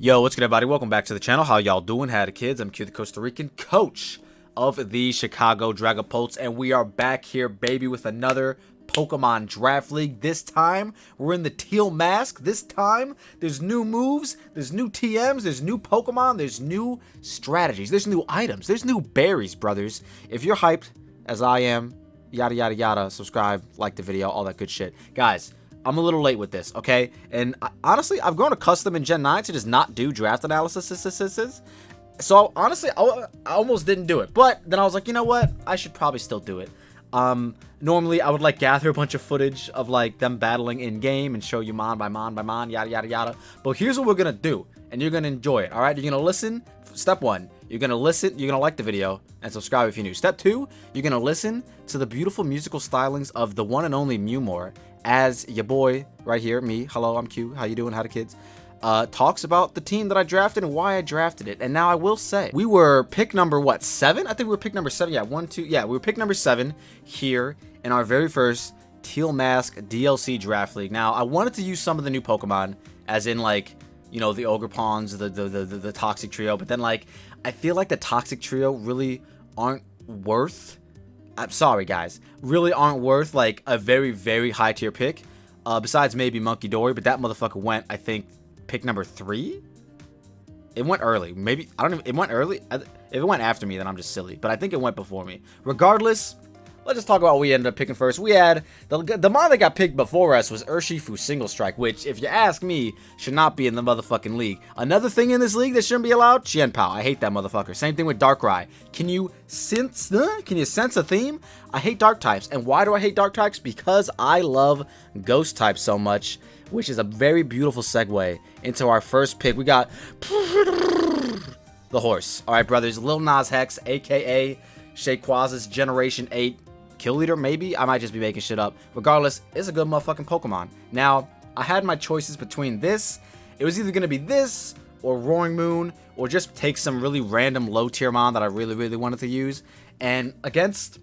Yo, what's good, everybody? Welcome back to the channel. How y'all doing? Howdy, kids? I'm QtheCostaRican, coach of the Chicago Dragapults, and we are back here, baby, with another Pokemon Draft League. This time, we're in the Teal Mask. This time, there's new moves, there's new TMs, there's new Pokemon, there's new strategies, there's new items, there's new berries, brothers. If you're hyped, as I am, yada, yada, yada, subscribe, like the video, all that good shit. Guys, I'm a little late with this, okay? And honestly, I've grown accustomed in Gen 9 to just not do draft analysis. So honestly, I almost didn't do it. But then I was like, you know what? I should probably still do it. Normally, I would like gather a bunch of footage of like them battling in game and show you mon by mon, yada, yada, yada. But here's what we're gonna do, and you're gonna enjoy it, all right? You're gonna listen. Step 1, you're gonna listen. You're gonna like the video and subscribe if you're new. Step 2, you're gonna listen to the beautiful musical stylings of the one and only Mewmore, as your boy right here, me. Hello, I'm Q. How you doing? How the kids? Talks about the team that I drafted and why I drafted it. And now I will say, we were pick number, what, 7? I think we were pick number 7. Yeah, 1, 2. Yeah, we were pick number 7 here in our very first Teal Mask DLC Draft League. Now, I wanted to use some of the new Pokemon, as in, like, you know, the Ogre Pawns, the Toxic Trio. But then, like, I feel like the Toxic Trio really aren't worth... I'm sorry, guys, really aren't worth like a very, very high tier pick. Besides maybe Monkey Dory, but that motherfucker went, I think, pick number 3. It went early. Maybe I don't know. It went early. If it went after me, then I'm just silly. But I think it went before me. Regardless, let's just talk about what we ended up picking first. We had the mon that got picked before us was Urshifu Single Strike, which, if you ask me, should not be in the motherfucking league. Another thing in this league that shouldn't be allowed, Chien-Pao. I hate that motherfucker. Same thing with Darkrai. Can you sense a theme? I hate dark types. And why do I hate dark types? Because I love ghost types so much, which is a very beautiful segue into our first pick. We got the horse. All right, brothers. Lil Nas Hex, aka Shayquaz's Generation 8 Kill Leader, maybe? I might just be making shit up. Regardless, it's a good motherfucking Pokemon. Now, I had my choices between this. It was either going to be this, or Roaring Moon, or just take some really random low tier mon that I really, really wanted to use. And against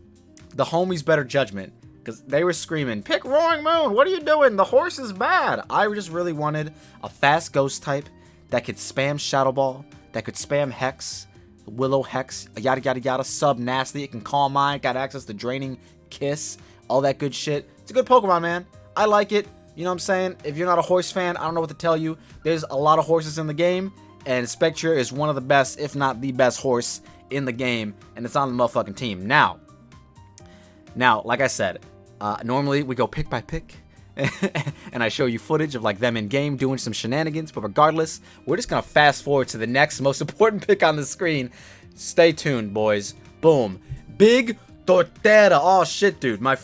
the homies' better judgment, because they were screaming, pick Roaring Moon, what are you doing? The horse is bad. I just really wanted a fast ghost type that could spam Shadow Ball, that could spam Hex, Willow Hex, yada yada yada, sub nasty. It can calm mind, got access to Draining Kiss, all that good shit. It's a good Pokemon, man. I like it. You know what I'm saying? If you're not a horse fan, I don't know what to tell you. There's a lot of horses in the game, and Spectre is one of the best, if not the best horse in the game, and it's on the motherfucking team. Now, like I said, normally we go pick by pick. And I show you footage of like them in game doing some shenanigans, but regardless, we're just gonna fast forward to the next most important pick on the screen. Stay tuned, boys. Boom. Big Torterra. Oh shit, dude, my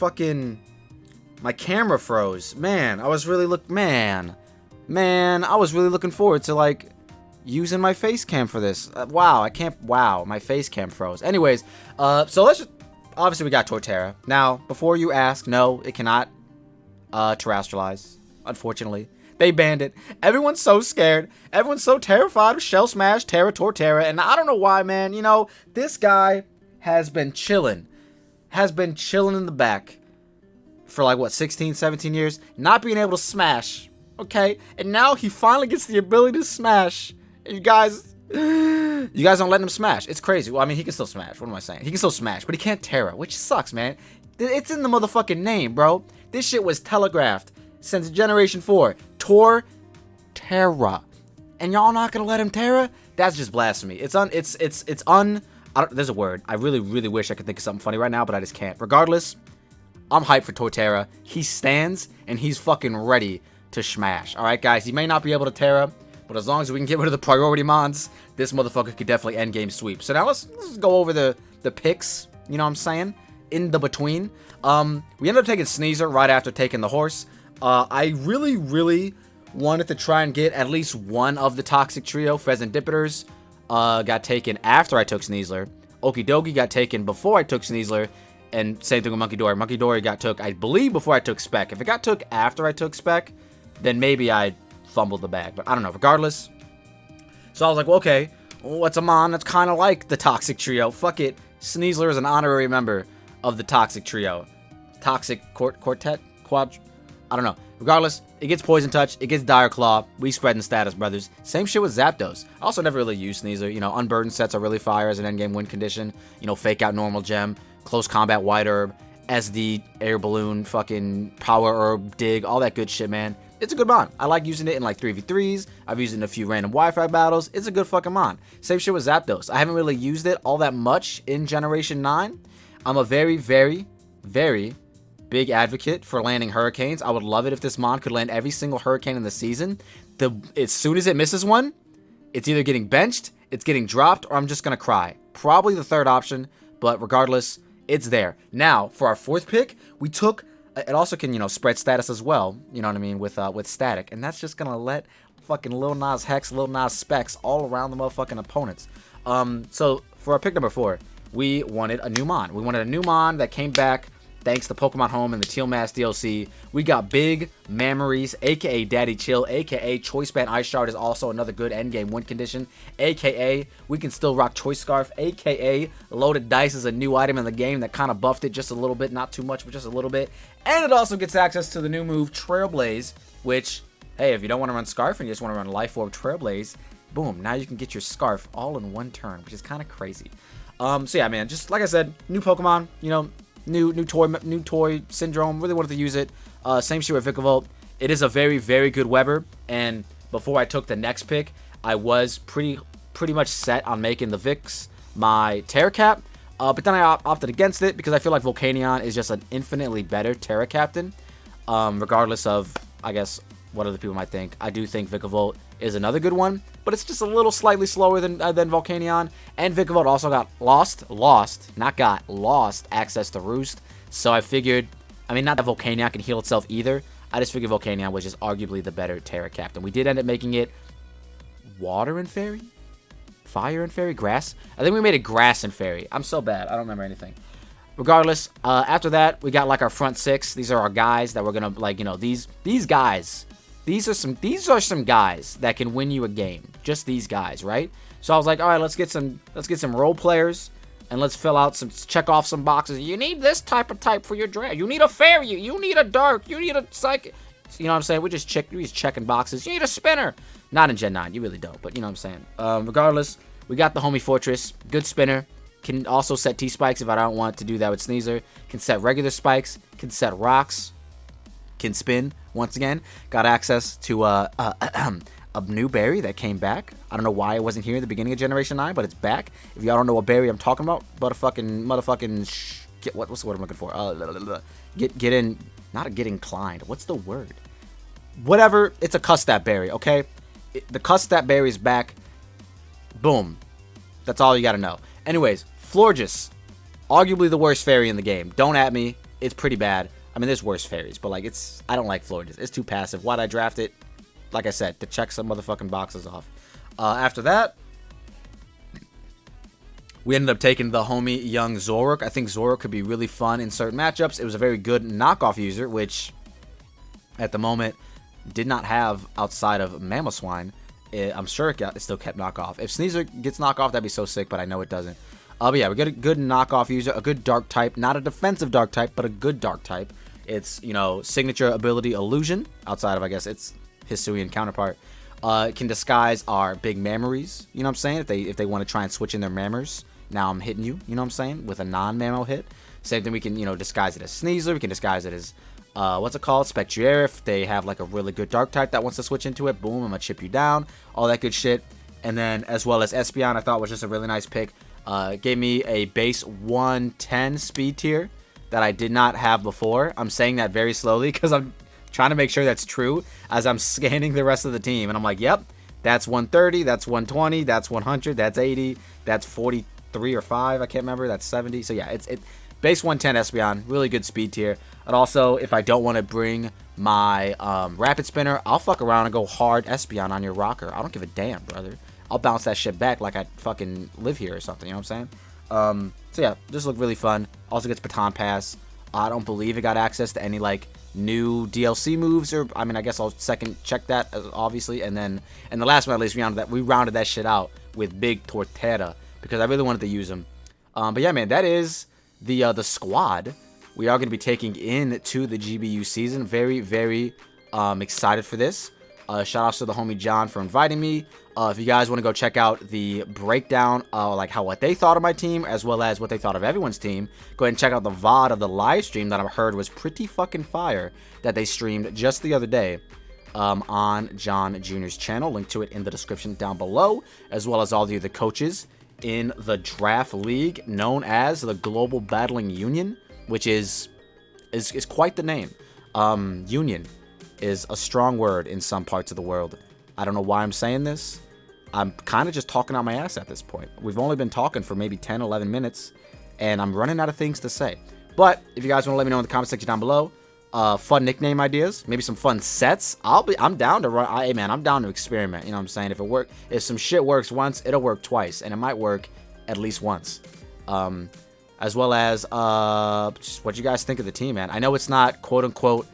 camera froze. Man, I was really man, I was really looking forward to like using my face cam for this. Wow, my face cam froze. Anyways, so let's just, obviously we got Torterra. Now, before you ask, no, it cannot terrestrialize, unfortunately. They banned it. Everyone's so scared. Everyone's so terrified of Shell Smash, Torterra, and I don't know why, man. You know, this guy has been chilling in the back for like, what, 16, 17 years, not being able to smash, okay? And now he finally gets the ability to smash. And you guys don't let him smash. It's crazy. Well, I mean, he can still smash. What am I saying? He can still smash, but he can't Terra, which sucks, man. It's in the motherfucking name, bro. This shit was telegraphed since Generation 4. Torterra. And y'all not gonna let him Terra? That's just blasphemy. There's a word. I really, really wish I could think of something funny right now, but I just can't. Regardless, I'm hyped for Torterra. He stands, and he's fucking ready to smash. Alright, guys? He may not be able to Terra, but as long as we can get rid of the priority mons, this motherfucker could definitely endgame sweep. So now let's go over the picks. You know what I'm saying? In the between. We ended up taking Sneasel right after taking the horse. I really, really wanted to try and get at least one of the Toxic Trio. Pheasantipiters got taken after I took Sneasler. Okidogi got taken before I took Sneasler. And same thing with Monkey Dory. Monkey Dory got took, I believe, before I took Spec. If it got took after I took Spec, then maybe I fumbled the bag. But I don't know. Regardless. So I was like, well, okay, what's a mon that's kind of like the Toxic Trio? Fuck it. Sneasler is an honorary member of the Toxic Trio. Toxic Quartet? I don't know. Regardless, it gets Poison Touch, it gets Dire Claw. We spreading status, brothers. Same shit with Zapdos. I also never really used Sneasel. You know, Unburdened sets are really fire as an endgame win condition. You know, Fake Out Normal Gem, Close Combat White Herb, SD Air Balloon, fucking Power Herb, Dig, all that good shit, man. It's a good mon. I like using it in like 3v3s. I've used it in a few random Wi-Fi battles. It's a good fucking mon. Same shit with Zapdos. I haven't really used it all that much in Generation 9. I'm a very, very, very big advocate for landing Hurricanes. I would love it if this mon could land every single Hurricane in the season. As soon as it misses one, it's either getting benched, it's getting dropped, or I'm just going to cry. Probably the third option, but regardless, it's there. Now, for our fourth pick, we took... It also can, you know, spread status as well, you know what I mean, with static. And that's just going to let fucking Lil Nas Hex, Lil Nas Specs all around the motherfucking opponents. So, for our pick number 4, we wanted a new mon. We wanted a new mon that came back thanks to Pokemon Home and the Teal Mask DLC. We got Big Memories, aka Daddy Chill, aka Choice Band Ice Shard is also another good endgame win condition, aka we can still rock Choice Scarf, aka Loaded Dice is a new item in the game that kind of buffed it just a little bit, not too much, but just a little bit. And it also gets access to the new move Trailblaze, which, hey, if you don't want to run Scarf and you just want to run Life Orb Trailblaze, boom, now you can get your Scarf all in one turn, which is kind of crazy. So yeah, man, just like I said, new Pokemon, you know, new toy syndrome. Really wanted to use it. Same shit with Vikavolt. It is a very, very good Weber. And before I took the next pick, I was pretty much set on making the Vix my Terra Cap. But then I opted against it because I feel like Volcanion is just an infinitely better Terra Captain. Regardless of, I guess, what other people might think. I do think Vikavolt is another good one, but it's just a little slightly slower than Volcanion. And Vikavolt also got lost access to Roost. So I figured, I mean, not that Volcanion can heal itself either. I just figured Volcanion was just arguably the better Terra Captain. We did end up making it Water and Fairy? Fire and Fairy? Grass? I think we made it Grass and Fairy. I'm so bad. I don't remember anything. Regardless, after that, we got like our front 6. These are our guys that we're gonna, like, you know, these guys. These are some guys that can win you a game. Just these guys, right? So I was like, all right, let's get some role players and let's check off some boxes. You need this type for your draft. You need a fairy. You need a dark. You need a psychic. You know what I'm saying? We're just checking boxes. You need a spinner. Not in Gen 9. You really don't. But you know what I'm saying. Regardless, we got the Homie Fortress. Good spinner. Can also set T-Spikes if I don't want to do that with Sneasel. Can set regular spikes. Can set rocks. Can spin. Once again, got access to a new berry that came back. I don't know why it wasn't here at the beginning of Generation 9, but it's back. If y'all don't know what berry I'm talking about, what's the word I'm looking for? Get inclined. What's the word? Whatever. It's a Custat berry, okay? The Custat berry is back. Boom. That's all you gotta know. Anyways, Florges, arguably the worst fairy in the game. Don't at me. It's pretty bad. I mean, there's worse fairies, but like I don't like Florges. It's too passive. Why'd I draft it? Like I said, to check some motherfucking boxes off. After that, we ended up taking the homie young Zoroark. I think Zoroark could be really fun in certain matchups. It was a very good knockoff user, which at the moment did not have outside of Mamoswine. I'm sure it still kept knockoff. If Sneasel gets knockoff, that'd be so sick, but I know it doesn't. But yeah, we got a good knockoff user, a good dark type, not a defensive dark type, but a good dark type. It's, you know, signature ability Illusion, outside of, I guess, its Hisuian counterpart. It can disguise our big memories, you know what I'm saying? If they want to try and switch in their mammers, now I'm hitting you, you know what I'm saying? With a non-mammo hit. Same thing, we can, you know, disguise it as Sneasel, we can disguise it as, what's it called? Spectrier. If they have like a really good dark type that wants to switch into it, boom, I'm gonna chip you down, all that good shit. And then, as well as Espeon, I thought was just a really nice pick. Gave me a base 110 speed tier that I did not have before. I'm saying that very slowly because I'm trying to make sure that's true as I'm scanning the rest of the team. And I'm like, yep, that's 130, that's 120, that's 100, that's 80, that's 43 or 5. I can't remember. That's 70. So yeah, it's base 110 Espeon, really good speed tier. And also, if I don't want to bring my Rapid Spinner, I'll fuck around and go hard Espeon on your rocker. I don't give a damn, brother. I'll bounce that shit back like I fucking live here or something, you know what I'm saying? So yeah, this looked really fun. Also gets Baton Pass. I don't believe it got access to any, like, new DLC moves, or, I mean, I guess I'll second check that, obviously. And then, and the last one, at least, we rounded that shit out with Big Torterra, because I really wanted to use him. But yeah, man, that is the squad we are going to be taking into the GBU season. Very, very excited for this. Shout out to the homie John for inviting me. If you guys want to go check out the breakdown, like what they thought of my team, as well as what they thought of everyone's team, go ahead and check out the VOD of the live stream that I've heard was pretty fucking fire that they streamed just the other day on John Jr.'s channel. Link to it in the description down below, as well as all the other coaches in the draft league known as the Global Battling Union, which is quite the name. Union is a strong word in some parts of the world. I don't know why I'm saying this. I'm kind of just talking out my ass at this point. We've only been talking for maybe 10, 11 minutes, and I'm running out of things to say. But if you guys want to let me know in the comment section down below, fun nickname ideas, maybe some fun sets, I'm down to run. Hey man, I'm down to experiment. You know what I'm saying? If some shit works once, it'll work twice, and it might work at least once. As well as just what you guys think of the team, man. I know it's not quote unquote,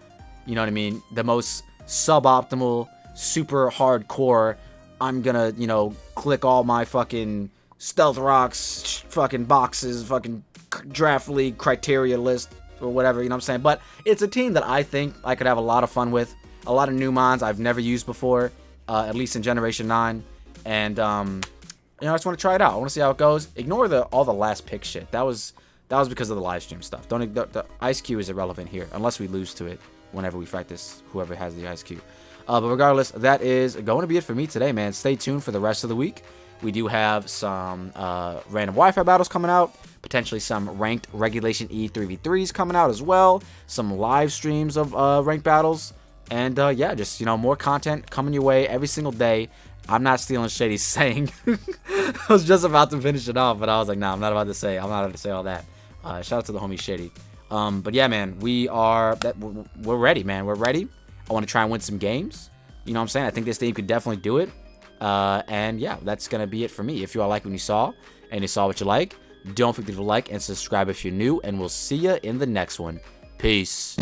you know what I mean, the most suboptimal, super hardcore, I'm gonna, you know, click all my fucking stealth rocks, fucking boxes, fucking draft league criteria list or whatever, you know what I'm saying? But it's a team that I think I could have a lot of fun with. A lot of new mons I've never used before, at least in Generation 9. And, you know, I just want to try it out. I want to see how it goes. Ignore all the last pick shit. That was because of the live stream stuff. The ice cube is irrelevant here, unless we lose to it whenever we fight this, whoever has the ice cube. But regardless, that is going to be it for me today, man. Stay tuned for the rest of the week. We do have some random Wi-Fi battles coming out, potentially some ranked Regulation E 3v3s coming out as well, some live streams of ranked battles, and yeah, just, you know, more content coming your way every single day. I'm not stealing Shady's saying. I was just about to finish it off, but I was like, nah, I'm not about to say all that. Shout out to the homie Shady. But yeah, man, we're ready, man. We're ready. I want to try and win some games. You know what I'm saying? I think this team could definitely do it. And yeah, that's going to be it for me. If you all like what you saw and you saw what you like, don't forget to like and subscribe if you're new, and we'll see you in the next one. Peace.